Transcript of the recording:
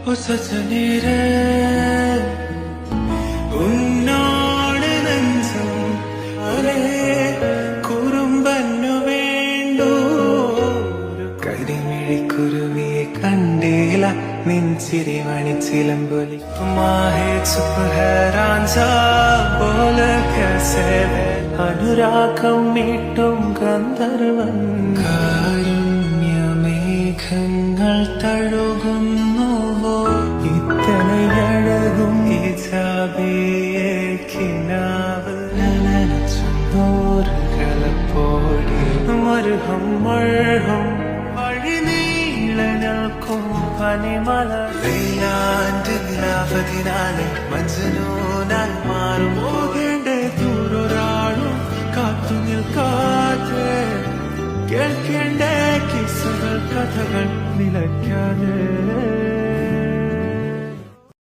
ഒസസനീരെ ഉന്നോട് നെഞ്ചം ഒരേ കുറുമ്പന്നു വേണ്ടു കരിമിഴിക്കുരുവിയെ കണ്ടീല നിൻചിരി മണിച്ചിലമ്പൊലി മാഹേ ചുപ്പ് ഹേറാഞ്ചാ പോല കേസേ അനുരാഗം മീട്ടും ഗന്ധർവൻ കാരുണ്യമേഘങ്ങൾ തഴുകുന്നുവോ ഇത്തനയഴകും ഇജാബിയെ കിനാവ് നനച്ചുന്നൂറുകളപ്പോടി മരുഹം മഴഹം വഴി നീളനൽക്കും പനിമല വെയിലാണ്ട് നിലാവതിനാലെ മജ്നൂനായി മാറും പോകേണ്ട ദൂരൊരാളും കാത്തു നിൽക്കാതെ കേൾക്കേണ്ട കിസ്സുകൾ കഥകൾ നിലയ്ക്കാതെ